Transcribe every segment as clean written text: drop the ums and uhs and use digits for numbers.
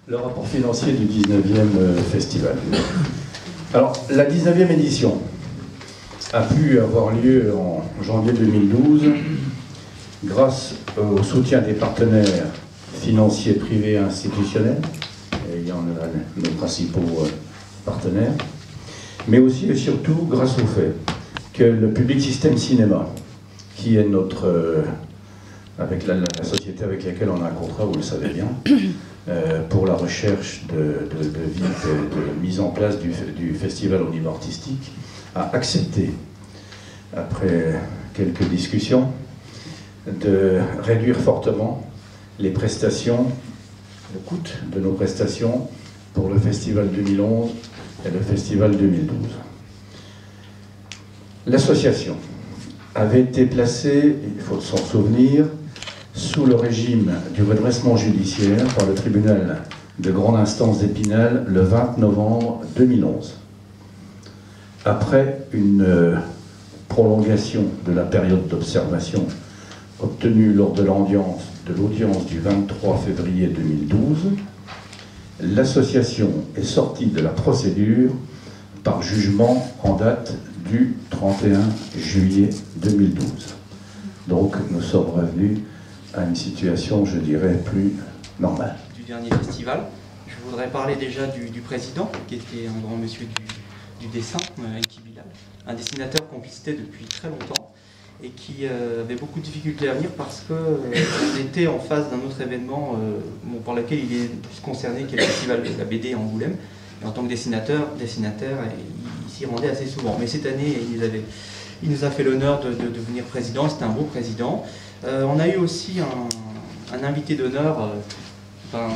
Le rapport financier du 19e festival. Alors, la 19e édition a pu avoir lieu en janvier 2012 grâce au soutien des partenaires financiers privés et institutionnels, il y en a nos principaux partenaires, mais aussi et surtout grâce au fait que le Public System Cinéma, qui est notre, avec la société avec laquelle on a un contrat, vous le savez bien, pour la recherche de mise en place du festival au niveau artistique, a accepté, après quelques discussions, de réduire fortement les prestations, le coût de nos prestations pour le festival 2011 et le festival 2012. L'association avait été placée, il faut s'en souvenir, sous le régime du redressement judiciaire par le tribunal de grande instance d'Épinal le 20 novembre 2011. Après une prolongation de la période d'observation obtenue lors de l'audience du 23 février 2012, l'association est sortie de la procédure par jugement en date du 31 juillet 2012. Donc nous sommes revenus à une situation, je dirais, plus normale. Du dernier festival, je voudrais parler déjà du président, qui était un grand monsieur du dessin, Enki Bilal, un dessinateur qu'on pistait depuis très longtemps et qui avait beaucoup de difficultés à venir parce qu'on était en face d'un autre événement pour lequel il est plus concerné, qui est le festival de la BD à Angoulême. Et en tant que dessinateur, il s'y rendait assez souvent. Mais cette année, il nous a fait l'honneur de devenir président. C'était un beau président. On a eu aussi un invité d'honneur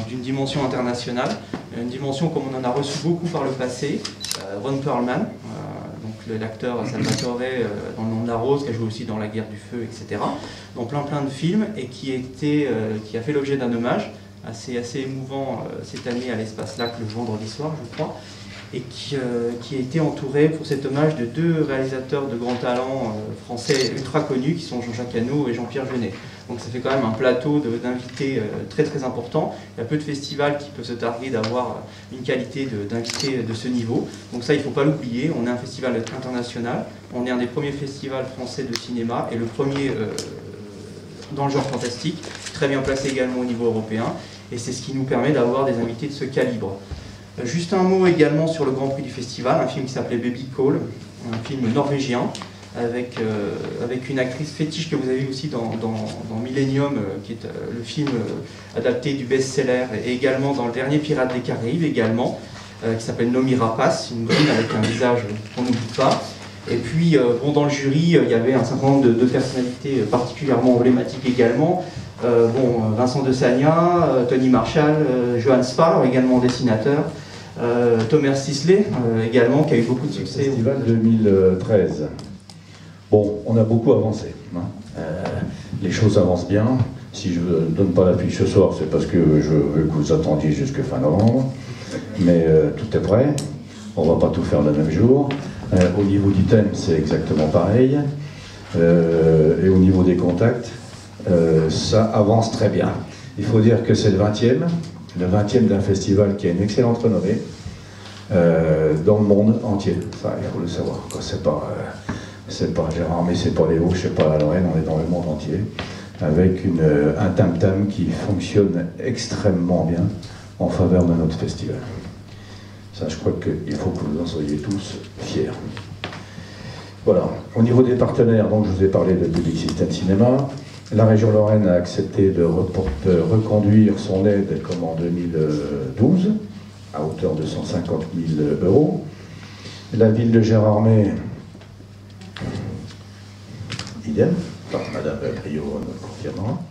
d'une dimension internationale, une dimension comme on en a reçu beaucoup par le passé, Ron Perlman, donc l'acteur Salvatore dans Le Nom de la Rose, qui a joué aussi dans La Guerre du Feu, etc. Dans plein de films, et qui a fait l'objet d'un hommage assez émouvant cette année à l'Espace Lac le vendredi soir, je crois, et qui a été entouré pour cet hommage de deux réalisateurs de grand talent français ultra connus, qui sont Jean-Jacques Hano et Jean-Pierre Jeunet. Donc ça fait quand même un plateau d'invités très important. Il y a peu de festivals qui peuvent se targuer d'avoir une qualité d'invités de ce niveau. Donc ça, il ne faut pas l'oublier. On est un festival international. On est un des premiers festivals français de cinéma et le premier dans le genre fantastique, très bien placé également au niveau européen. Et c'est ce qui nous permet d'avoir des invités de ce calibre. Juste un mot également sur le Grand Prix du festival, un film qui s'appelait Baby Call, un film norvégien, avec une actrice fétiche que vous avez aussi dans Millennium, qui est le film adapté du best-seller, et également dans le dernier Pirates des Caraïbes, également, qui s'appelle Noomi Rapace, une brune avec un visage qu'on n'oublie pas. Et puis, dans le jury, il y avait un certain nombre de personnalités particulièrement emblématiques également. Vincent de Sagna, Tony Marshall, Johan Spar, également dessinateur, Thomas Sisley, également, qui a eu beaucoup de succès. Festival 2013. Bon, on a beaucoup avancé. Les choses avancent bien. Si je ne donne pas la fiche ce soir, c'est parce que je veux que vous attendiez jusqu'à fin novembre. Mais tout est prêt. On ne va pas tout faire le même jour. Au niveau du thème, c'est exactement pareil. Et au niveau des contacts, ça avance très bien. Il faut dire que c'est le 20e d'un festival qui a une excellente renommée dans le monde entier. Ça, il faut le savoir. C'est pas Gérardmer, c'est pas les Hauts, c'est pas la Lorraine, on est dans le monde entier, avec un tam-tam qui fonctionne extrêmement bien en faveur de notre festival. Ça, je crois qu'il faut que vous en soyez tous fiers. Voilà. Au niveau des partenaires, donc je vous ai parlé de Public System Cinéma. La région Lorraine a accepté de reconduire son aide comme en 2012, à hauteur de 150 000 €. La ville de Gérardmer, idem, Madame Brio me confirmera.